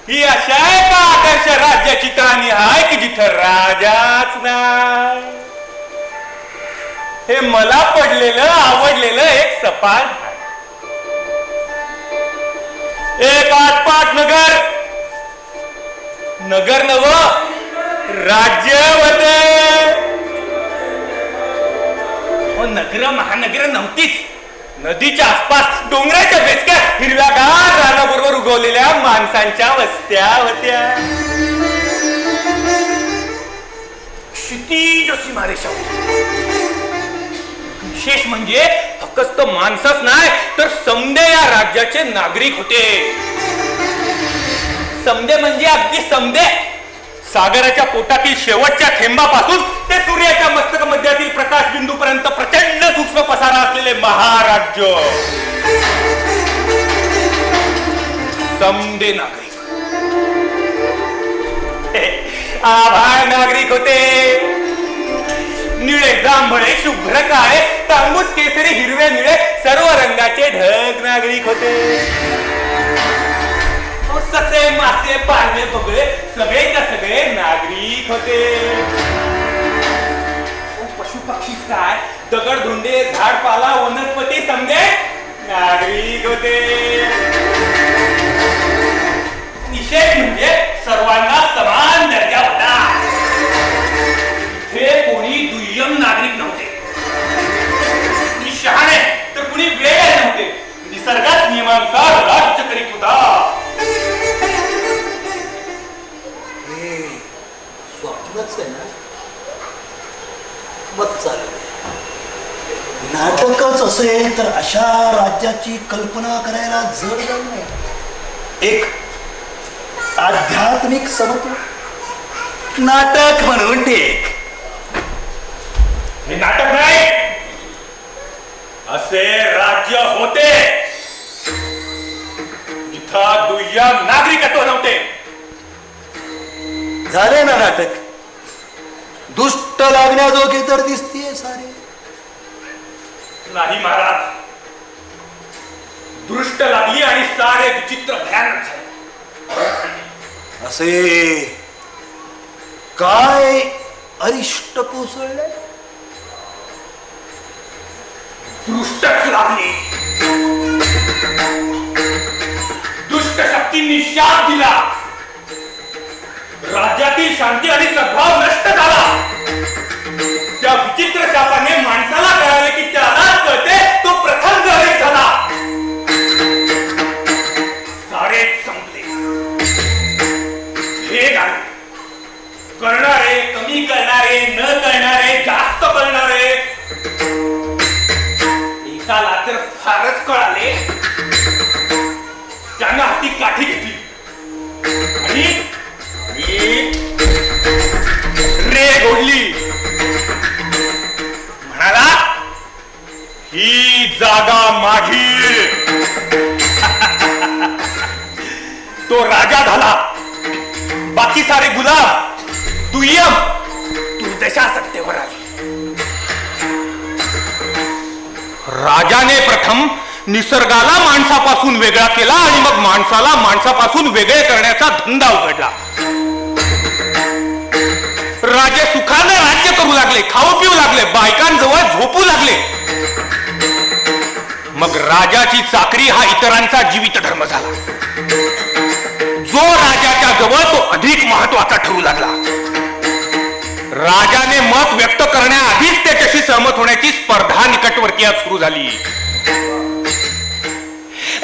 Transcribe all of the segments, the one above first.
ही अशा एका आदर्श राज्याची कहाणी आहे की जिथं राजाच नाही. हे मला पडलेलं आवडलेलं एक सपाट आहे. एक आटपाट नगर, नगर नव राज्य होते. नगर महानगर नव्हतीच. नदीच्या आसपास डोंगराच्या बेचक्यात हिरव्यागार रानाबरोबर उगवलेल्या माणसांच्या वस्त्या होत्या. क्षितिज अशी मारेशा होती. विशेष म्हणजे फक्त माणसंच नाही तर समदे या राज्याचे नागरिक होते. समदे म्हणजे अगदी समदे. सागराच्या पोटातील शेवटच्या थेंबापासून ते सूर्याच्या मस्तक मध्यातील प्रकाश बिंदू पर्यंत प्रचंड सूक्ष्म पसारा असलेले महाराज्य. समदे नागरिक, आभाळ नागरिक होते. निळे जांभळे शुभ्र काळे तांबूस केसरी हिरवे निळे सर्व रंगाचे ढग नागरिक होते. ससे मासे पाळणे बगळे सगळेच्या सगळे नागरिक होते. पशु पक्षी काय दगड धोंडे झाडपाला वनस्पती समजे नागरिक होते. विशेष म्हणजे सर्वांना समान दर्जा होता. हे कोणी दुय्यम नागरिक नव्हते. कुणी शहाणे तर कुणी वेळे नव्हते. निसर्गात नियमानुसार राज्य करीत होता. नाटकच असेल तर अशा राज्याची कल्पना करायला जड जाऊ नये. एक आध्यात्मिक समत्व नाटक म्हणून ठीक. हे नाटक नाही, असे राज्य होते जिथं दुय्यम नागरिकत्व नव्हते. झाले ना नाटक. दुष्ट लागण्याजोगे तर दिसतीये सारे. नाही महाराज, दृष्ट लागली आणि सारे विचित्र भयानक झाले. असे काय अरिष्ट कोसळले? दृष्टच लागली. दुष्ट शक्तींनी शाप दिला. राज्यातील शांती आणि सद्भाव नष्ट झाला. त्या विचित्र शापाने माणसाला कळाले की त्यालाच कळते तो प्रथम ग्रहित झाला. सारेच संपले. हे झाले. करणारे कमी करणारे न करणारे जास्त करणारे. एकाला तर फारच कळाले. त्यानं हाती काठी घेतली आणि रे गोडली. म्हणाला ही जागा माझी. तो राजा झाला. बाकी सारे गुलाम दुय्यम दुर्दशा सत्तेवर आली. राजाने प्रथम निसर्गाला माणसापासून वेगळा केला आणि मग माणसाला माणसापासून वेगळे करण्याचा धंदा उघडला. राजे सुखाने राज्य करू लागले, खाऊ पिऊ लागले, बायकांजवळ झोपू लागले. मग राजाची चाकरी हा इतरांचा जीवित धर्म झाला. जो राजाच्या जवळ तो अधिक महत्वाचा ठरू लागला. राजाने मत व्यक्त करण्याआधीच त्याच्याशी सहमत होण्याची स्पर्धा निकटवर्तीयात सुरू झाली.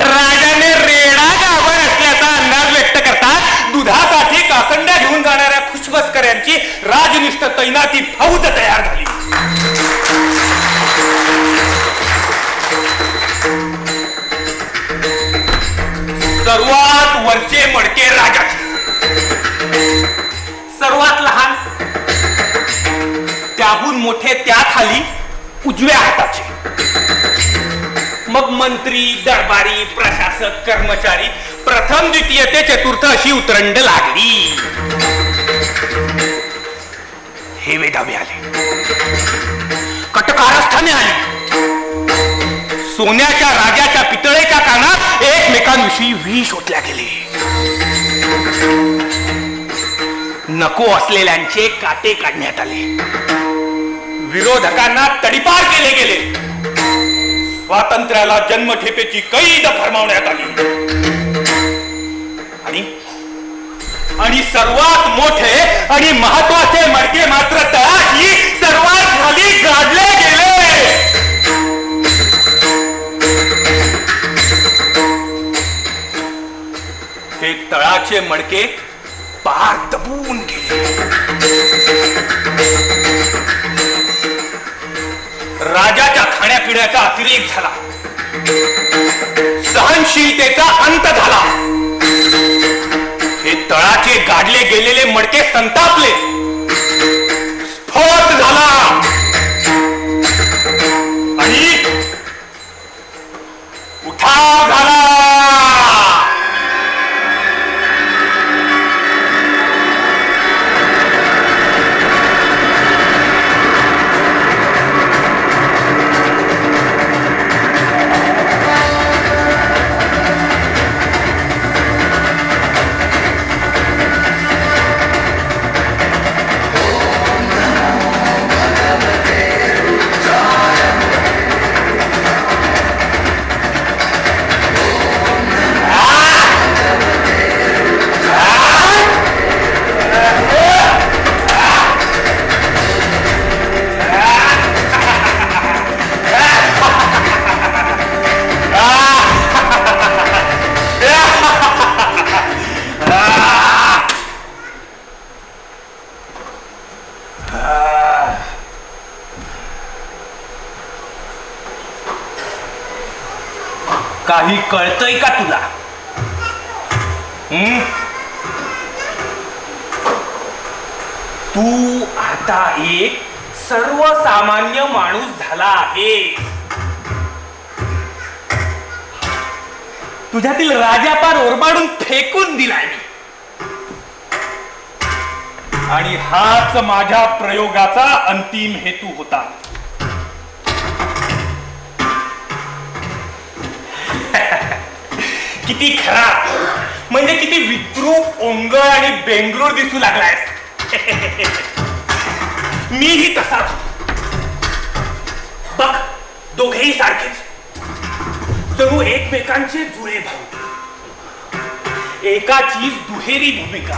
राजाने रेडा गाभण असल्याचा अंदाज व्यक्त करतात दुधासाठी कासंड्या घेऊन जाणाऱ्या खुशबसकऱ्यांची राजनिष्ठ तैनाती फौज तयार झाली. सर्वात वरचे मडके राजाचे, सर्वात लहान त्याहून मोठे त्या खाली उजव्या हाताचे. मग मंत्री दरबारी प्रशासक कर्मचारी प्रथम द्वितीय ते चतुर्थ अशी उतरंड लागली. हे वेदावे आले. कटकारस्थाने आली. सोन्याच्या राजाच्या पितळेच्या कानात एकमेकांविषयी विष ओतल्या गेले. नको असलेल्यांचे काटे काढण्यात आले, विरोधकांना तडीपार केले गेले, स्वातंत्र्याला जन्मठेपेची कैद फरमावण्यात आली आणि सर्वात मोठे आणि महत्वाचे मडके मात्र तळाशी सर्वात खाली गाडले गेले. हे तळाचे मडके पार दबून गेले. राजाच्या खाण्यापिण्याचा अतिरेक झाला, सहनशीलतेचा अंत झाला. हे तळाचे गाडले गेलेले मडके संतापले, स्फोट झाला आणि उठाव झाला. काही कळतंय का तुला? तू आता एक सर्वसामान्य माणूस झाला आहे. तुझ्यातील राजापार ओरबाडून फेकून दिलाय मी, आणि हाच माझ्या प्रयोगाचा अंतिम हेतू होता. किती खराब, म्हणजे किती विद्रूप, ओंगळ आणि बेंगळूर दिसू लागलाय. मीही तसाच. बघ, दोघेही सारखेच, जणू एकमेकांचे जुळे भाऊ, एकाचीच दुहेरी भूमिका.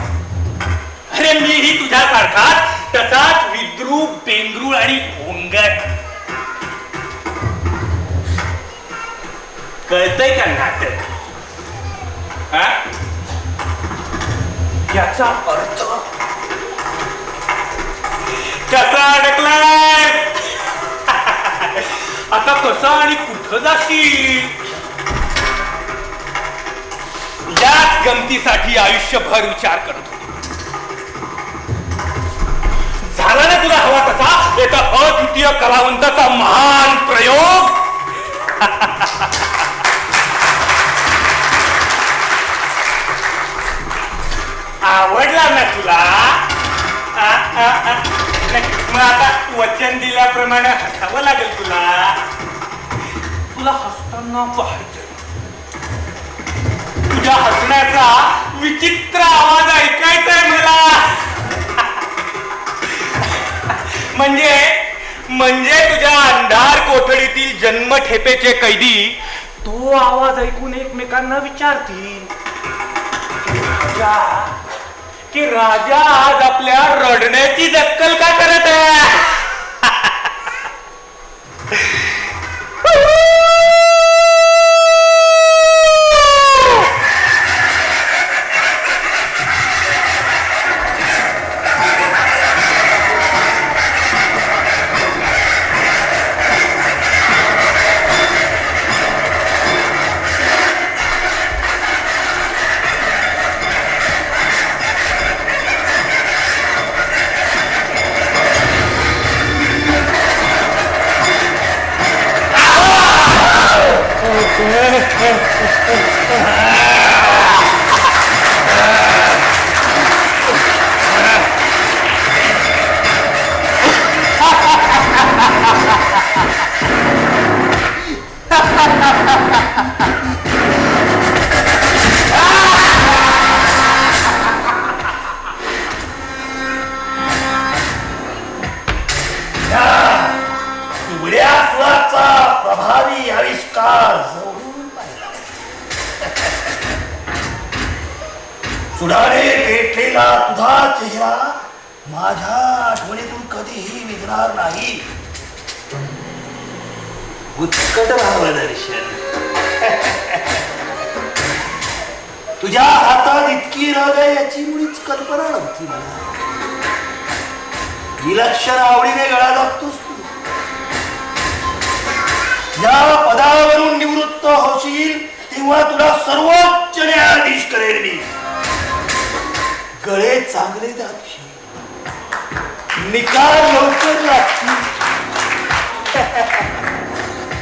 अरे मीही तुझ्यासारखा तसाच विद्रूप, बेंगळूर आणि ओंगळ. कळतंय का नाटक? याचा अर्थ कसा अडकलाय? आता कसा आणि कुठं जाशील? याच गमतीसाठी आयुष्यभर विचार करत होतो. झाला ना तुला हवा तसा एका अद्वितीय कलावंताचा महान प्रयोग? आवडला ना तुला? मग आता वचन दिल्याप्रमाणे हसावं लागेल तुला. तुला हसताना पाहायचं, तुझ्या हसण्याचा विचित्र आवाज ऐकायचाय मला. म्हणजे तुझ्या अंधार कोठडीतील जन्मठेपेचे कैदी तो आवाज ऐकून एकमेकांना विचारतील की राजा आज आपल्या रडण्याची दक्कल का करत आहे? सुडाने पेटलेला तुझा चेहरा माझ्या आठवणीतून कधीही निघणार नाही. उत्कट राहावं दर्शन. तुझ्या हातात इतकी रग आहे याची मुळीच कल्पना नव्हती मला. विलक्षण आवडीने गळा दाबतोस तू. या पदावरून निवृत्त होशील तेव्हा तुला सर्वोच्च न्यायाधीश करेल मी. गळे चांगले दाबशील, निकाल लवकर लागतील.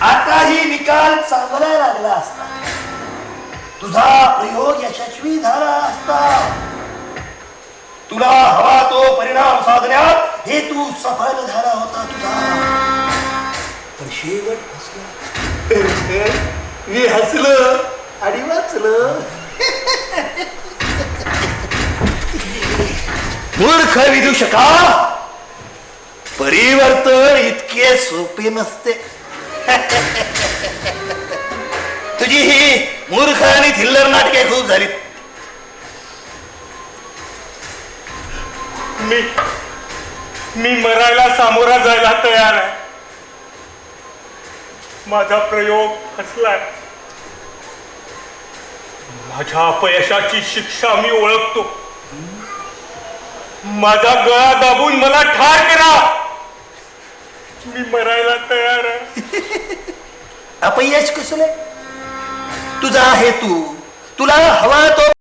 आताही निकाल चांगला लागला असता, तुझा प्रयोग यशस्वी झाला असता, तुला हवा तो परिणाम साधण्यात हेतू सफल झाला होता तुझा. पण शेवट हसला. मी हसलो आणि वाचलं. मूर्ख विदूषका, परिवर्तन इतके सोपे नसते. तुझी ही मूर्ख आणि थिल्लर नाटके खूप झाली. मी मरायला सामोरा जायला तयार आहे. माझा प्रयोग फसलाय. माझ्या अपयशाची शिक्षा मी ओळखतो. माझा गळा दाबून मला ठार करा. मी मरायला तयार आहे. अपयश कसले? तुझा हेतू, तुला हवा तो